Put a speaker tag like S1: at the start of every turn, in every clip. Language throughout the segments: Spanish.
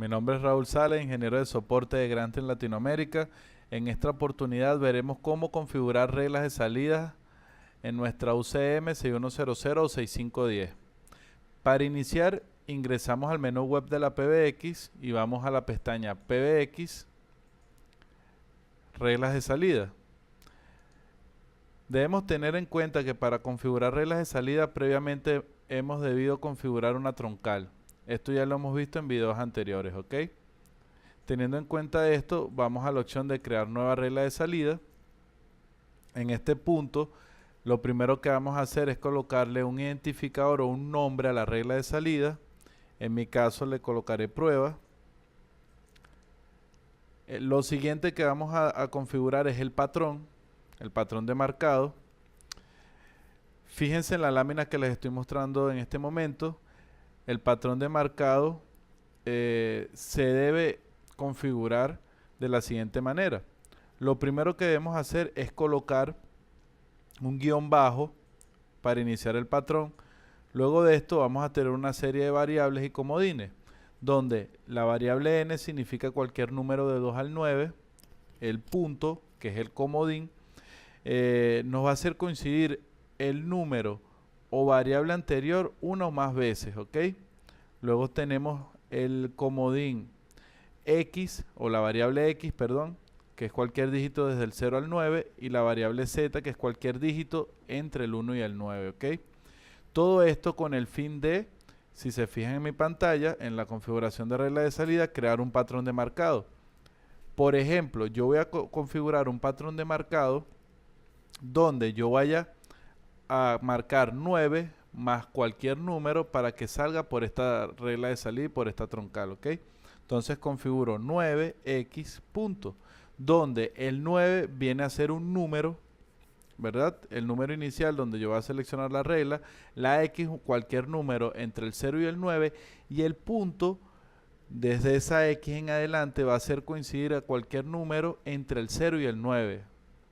S1: Mi nombre es Raúl Sala, ingeniero de soporte de Grant en Latinoamérica. En esta oportunidad veremos cómo configurar reglas de salida en nuestra UCM 6100 o 6510. Para iniciar, ingresamos al menú web de la PBX y vamos a la pestaña PBX, reglas de salida. Debemos tener en cuenta que para configurar reglas de salida previamente hemos debido configurar una troncal. Esto ya lo hemos visto en videos anteriores, ¿ok? Teniendo en cuenta esto, vamos a la opción de crear nueva regla de salida. En este punto, lo primero que vamos a hacer es colocarle un identificador o un nombre a la regla de salida. En mi caso le colocaré prueba. Lo siguiente que vamos a configurar es el patrón de marcado. Fíjense en la lámina que les estoy mostrando en este momento. El patrón de marcado se debe configurar de la siguiente manera. Lo primero que debemos hacer es colocar un guión bajo para iniciar el patrón. Luego de esto vamos a tener una serie de variables y comodines, donde la variable n significa cualquier número de 2 al 9, el punto, que es el comodín, nos va a hacer coincidir el número o variable anterior una o más veces, ¿ok? Luego tenemos el comodín x, o la variable x, perdón, que es cualquier dígito desde el 0 al 9, y la variable z, que es cualquier dígito entre el 1 y el 9, ¿ok? Todo esto con el fin de, si se fijan en mi pantalla, en la configuración de regla de salida, crear un patrón de marcado. Por ejemplo, yo voy a configurar un patrón de marcado donde yo vaya a marcar 9 más cualquier número para que salga por esta regla de salida y por esta troncal, ¿ok? Entonces configuro 9x punto, donde el 9 viene a ser un número, ¿verdad? El número inicial donde yo voy a seleccionar la regla, la x cualquier número entre el 0 y el 9, y el punto desde esa x en adelante va a hacer coincidir a cualquier número entre el 0 y el 9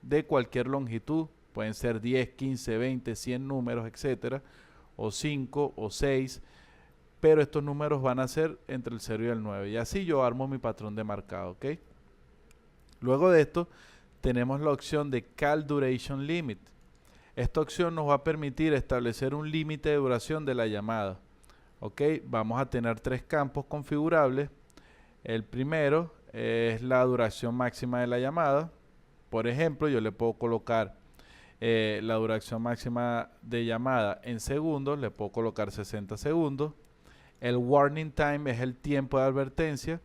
S1: de cualquier longitud. Pueden ser 10, 15, 20, 100 números, etcétera, o 5 o 6, pero estos números van a ser entre el 0 y el 9, y así yo armo mi patrón de marcado, ¿ok? Luego de esto tenemos la opción de Call Duration Limit. Esta opción nos va a permitir establecer un límite de duración de la llamada, ¿ok? Vamos a tener 3 campos configurables. El primero es la duración máxima de la llamada. Por ejemplo, yo le puedo colocar la duración máxima de llamada en segundos, le puedo colocar 60 segundos. El warning time es el tiempo de advertencia,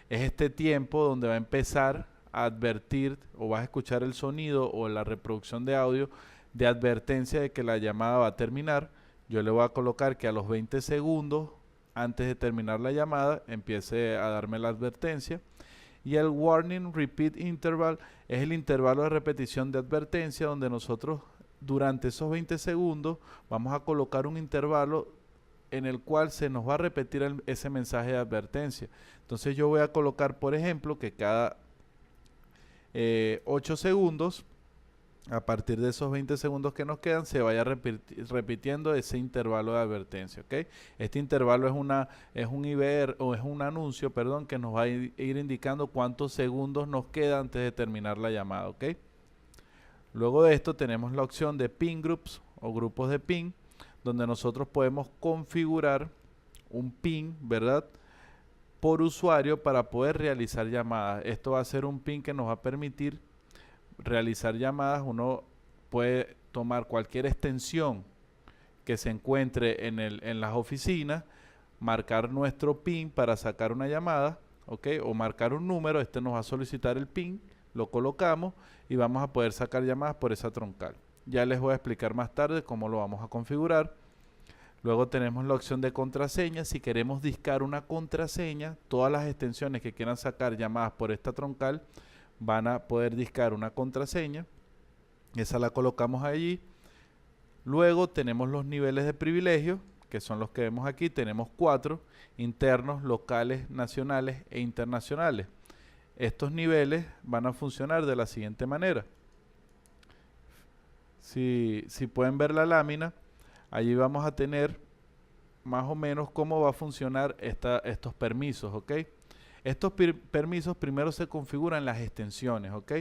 S1: es este tiempo donde va a empezar a advertir o vas a escuchar el sonido o la reproducción de audio de advertencia de que la llamada va a terminar. Yo le voy a colocar que a los 20 segundos antes de terminar la llamada empiece a darme la advertencia. Y el Warning Repeat Interval es el intervalo de repetición de advertencia, donde nosotros durante esos 20 segundos vamos a colocar un intervalo en el cual se nos va a repetir ese mensaje de advertencia. Entonces yo voy a colocar, por ejemplo, que cada 8 segundos, a partir de esos 20 segundos que nos quedan, se vaya repitiendo ese intervalo de advertencia, ¿ok? Este intervalo es un IVR, o es un anuncio, perdón, que nos va a ir indicando cuántos segundos nos queda antes de terminar la llamada, ¿ok? Luego de esto tenemos la opción de ping groups o grupos de ping, donde nosotros podemos configurar un ping, ¿verdad?, por usuario para poder realizar llamadas. Esto va a ser un ping que nos va a permitir realizar llamadas. Uno puede tomar cualquier extensión que se encuentre en las oficinas, marcar nuestro PIN para sacar una llamada, ¿ok? O marcar un número. Este nos va a solicitar el PIN, lo colocamos y vamos a poder sacar llamadas por esa troncal. Ya les voy a explicar más tarde cómo lo vamos a configurar. Luego tenemos la opción de contraseña. Si queremos discar una contraseña, todas las extensiones que quieran sacar llamadas por esta troncal van a poder discar una contraseña. Esa la colocamos allí. Luego tenemos los niveles de privilegio, que son los que vemos aquí. Tenemos 4: internos, locales, nacionales e internacionales. Estos niveles van a funcionar de la siguiente manera. Si pueden ver la lámina, allí vamos a tener más o menos cómo va a funcionar estos permisos, ¿ok? Estos permisos primero se configuran en las extensiones, ¿ok?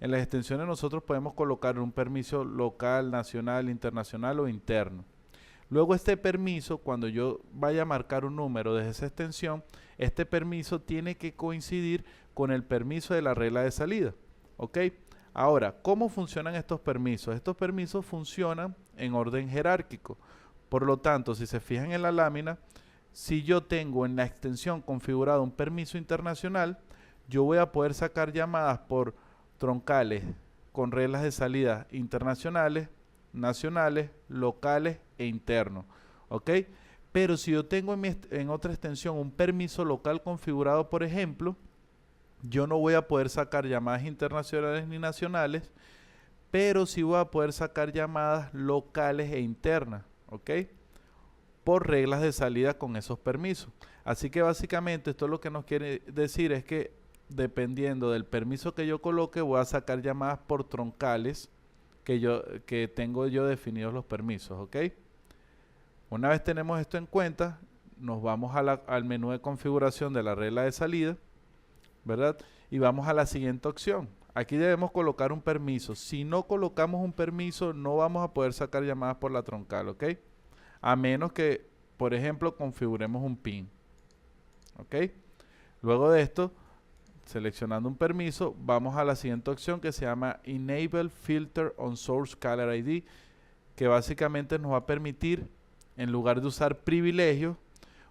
S1: En las extensiones nosotros podemos colocar un permiso local, nacional, internacional o interno. Luego este permiso, cuando yo vaya a marcar un número desde esa extensión, este permiso tiene que coincidir con el permiso de la regla de salida, ¿ok? Ahora, ¿cómo funcionan estos permisos? Estos permisos funcionan en orden jerárquico. Por lo tanto, si se fijan en la lámina, si yo tengo en la extensión configurado un permiso internacional, yo voy a poder sacar llamadas por troncales con reglas de salida internacionales, nacionales, locales e internos, ¿ok? Pero si yo tengo en otra extensión un permiso local configurado, por ejemplo, yo no voy a poder sacar llamadas internacionales ni nacionales, pero sí voy a poder sacar llamadas locales e internas, ¿ok? Por reglas de salida con esos permisos. Así que básicamente esto lo que nos quiere decir es que dependiendo del permiso que yo coloque, voy a sacar llamadas por troncales que tengo yo definidos los permisos, ¿ok? Una vez tenemos esto en cuenta, nos vamos al menú de configuración de la regla de salida, ¿verdad? Y vamos a la siguiente opción. Aquí debemos colocar un permiso. Si no colocamos un permiso, no vamos a poder sacar llamadas por la troncal, ¿ok? A menos que, por ejemplo, configuremos un PIN, ¿ok? Luego de esto, seleccionando un permiso, vamos a la siguiente opción que se llama Enable Filter on Source Caller ID, que básicamente nos va a permitir, en lugar de usar privilegios,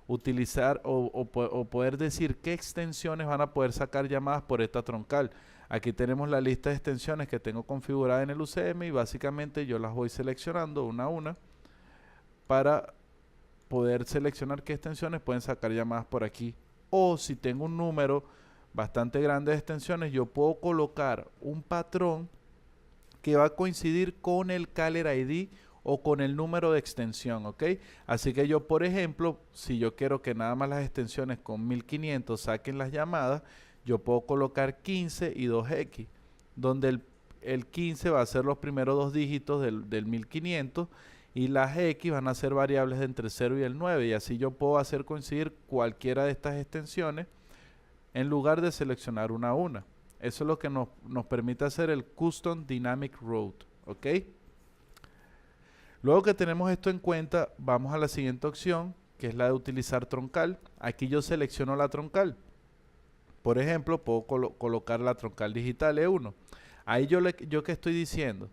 S1: utilizar o poder decir qué extensiones van a poder sacar llamadas por esta troncal. Aquí tenemos la lista de extensiones que tengo configurada en el UCM y básicamente yo las voy seleccionando una a una para poder seleccionar qué extensiones pueden sacar llamadas por aquí. O si tengo un número bastante grande de extensiones, yo puedo colocar un patrón que va a coincidir con el Caller ID o con el número de extensión, ¿ok? Así que yo, por ejemplo, si yo quiero que nada más las extensiones con 1500 saquen las llamadas, yo puedo colocar 15 y 2X, donde el 15 va a ser los primeros dos dígitos del 1500 y las X van a ser variables de entre 0 y el 9, y así yo puedo hacer coincidir cualquiera de estas extensiones en lugar de seleccionar una a una. Eso es lo que nos permite hacer el Custom Dynamic Route, ¿ok? Luego que tenemos esto en cuenta, vamos a la siguiente opción, que es la de utilizar troncal. Aquí yo selecciono la troncal. Por ejemplo, puedo colocar la troncal digital E1. Ahí yo que estoy diciendo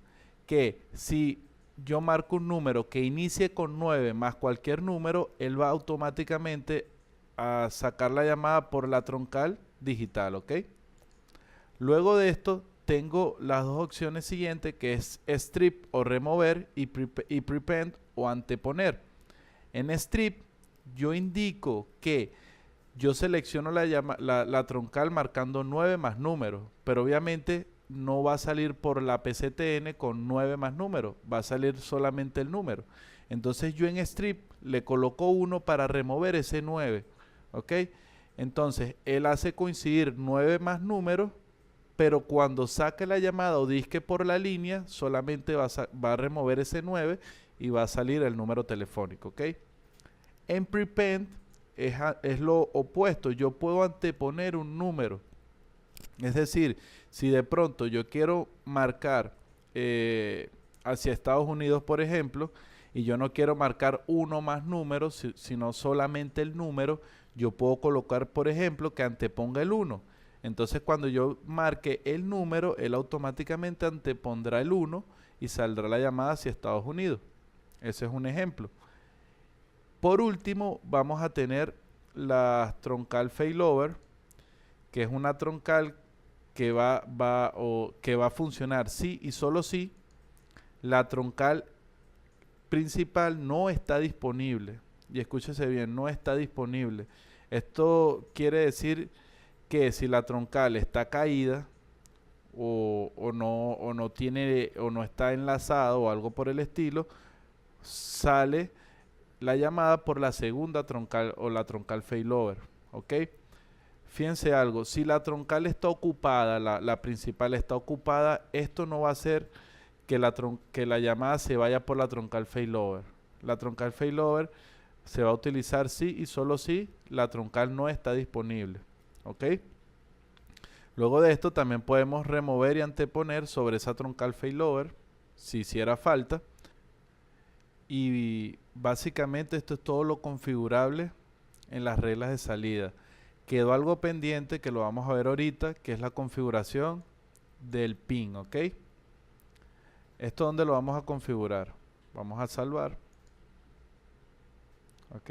S1: que si yo marco un número que inicie con 9 más cualquier número, él va automáticamente a sacar la llamada por la troncal digital, ¿ok? Luego de esto tengo las dos opciones siguientes, que es strip o remover y prepend o anteponer. En strip yo indico que yo selecciono la troncal marcando 9 más números, pero obviamente no va a salir por la PCTN con 9 más números, va a salir solamente el número. Entonces yo en strip le coloco 1 para remover ese 9, ¿ok? Entonces él hace coincidir 9 más números, pero cuando saque la llamada o disque por la línea, solamente va a remover ese 9 y va a salir el número telefónico, ¿ok? En prepend es lo opuesto, yo puedo anteponer un número. Es decir, si de pronto yo quiero marcar hacia Estados Unidos, por ejemplo, y yo no quiero marcar uno más números, sino solamente el número, yo puedo colocar, por ejemplo, que anteponga el 1. Entonces, cuando yo marque el número, él automáticamente antepondrá el 1 y saldrá la llamada hacia Estados Unidos. Ese es un ejemplo. Por último, vamos a tener la troncal failover, que es una troncal que va a funcionar si y solo si la troncal principal no está disponible. Y escúchese bien, no está disponible. Esto quiere decir que si la troncal está caída o no está enlazada o algo por el estilo, sale la llamada por la segunda troncal o la troncal failover, ¿ok? Fíjense algo, si la troncal está ocupada, la principal está ocupada, esto no va a hacer que la llamada se vaya por la troncal failover. La troncal failover se va a utilizar si y solo si la troncal no está disponible. ¿ok? Luego de esto también podemos remover y anteponer sobre esa troncal failover si hiciera falta. Y básicamente esto es todo lo configurable en las reglas de salida. Quedó algo pendiente que lo vamos a ver ahorita, que es la configuración del pin, ¿ok? ¿Esto dónde lo vamos a configurar? Vamos a salvar. ¿Ok?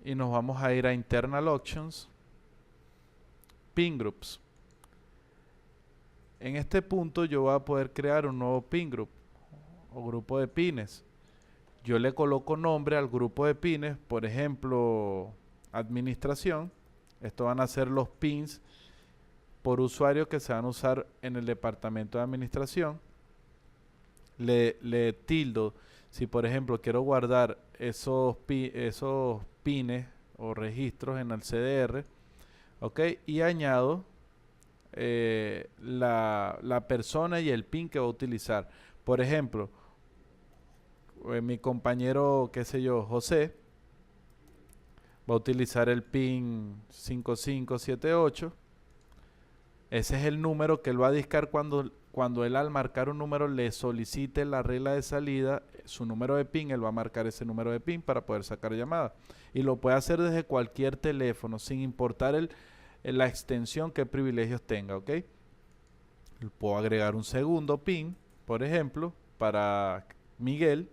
S1: Y nos vamos a ir a Internal Options, Pin Groups. En este punto yo voy a poder crear un nuevo pin group o grupo de pines. Yo le coloco nombre al grupo de pines, por ejemplo, administración. Estos van a ser los pins por usuario que se van a usar en el departamento de administración. Le tildo, si por ejemplo quiero guardar esos pines o registros en el CDR, ok, y añado la persona y el pin que va a utilizar. Por ejemplo, mi compañero, qué sé yo, José, va a utilizar el pin 5578. Ese es el número que él va a discar cuando él, al marcar un número, le solicite la regla de salida, su número de pin. Él va a marcar ese número de pin para poder sacar llamada. Y lo puede hacer desde cualquier teléfono, sin importar la extensión que privilegios tenga, ¿ok? Puedo agregar un segundo pin, por ejemplo, para Miguel.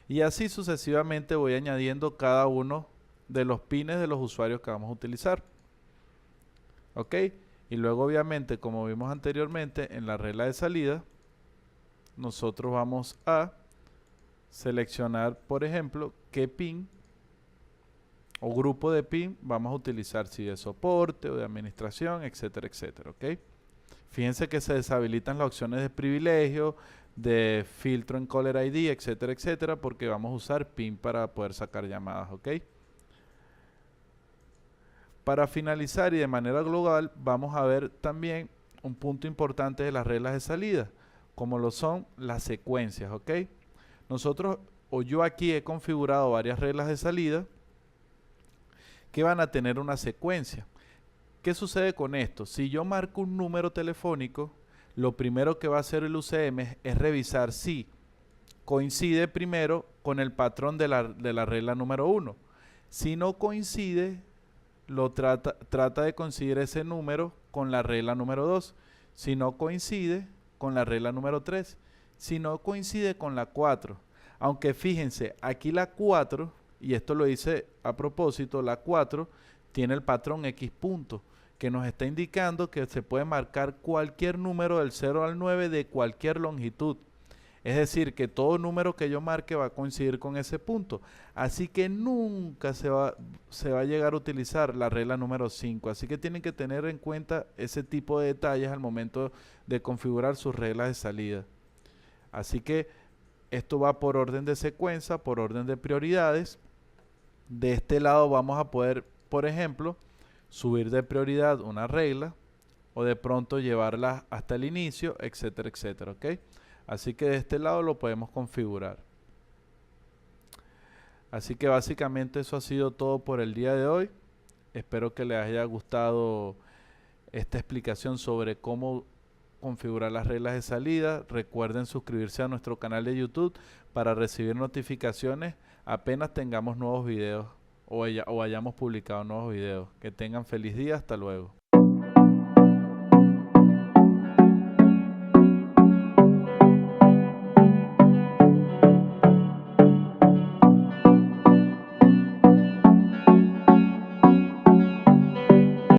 S1: Y así sucesivamente voy añadiendo cada uno de los pines de los usuarios que vamos a utilizar. ¿Ok? Y luego obviamente, como vimos anteriormente, en la regla de salida, nosotros vamos a seleccionar, por ejemplo, qué pin o grupo de pin vamos a utilizar, si de soporte o de administración, etcétera, etcétera. ¿Ok? Fíjense que se deshabilitan las opciones de privilegio, de filtro en Caller ID, etcétera, etcétera, porque vamos a usar pin para poder sacar llamadas, ¿ok? Para finalizar y de manera global, vamos a ver también un punto importante de las reglas de salida, como lo son las secuencias, ¿ok? Nosotros, o yo aquí he configurado varias reglas de salida que van a tener una secuencia. ¿Qué sucede con esto? Si yo marco un número telefónico, lo primero que va a hacer el UCM es revisar si coincide primero con el patrón de la regla número 1. Si no coincide, trata de conseguir ese número con la regla número 2. Si no coincide, con la regla número 3. Si no coincide, con la 4. Aunque fíjense, aquí la 4, y esto lo hice a propósito, la 4 tiene el patrón X punto, que nos está indicando que se puede marcar cualquier número del 0 al 9 de cualquier longitud. Es decir, que todo número que yo marque va a coincidir con ese punto. Así que nunca se va a llegar a utilizar la regla número 5. Así que tienen que tener en cuenta ese tipo de detalles al momento de configurar sus reglas de salida. Así que esto va por orden de secuencia, por orden de prioridades. De este lado vamos a poder, por ejemplo, subir de prioridad una regla o de pronto llevarla hasta el inicio, etcétera, etcétera, ¿ok? Así que de este lado lo podemos configurar. Así que básicamente eso ha sido todo por el día de hoy. Espero que les haya gustado esta explicación sobre cómo configurar las reglas de salida. Recuerden suscribirse a nuestro canal de YouTube para recibir notificaciones apenas tengamos nuevos videos o hayamos publicado nuevos videos. Que tengan feliz día. Hasta luego.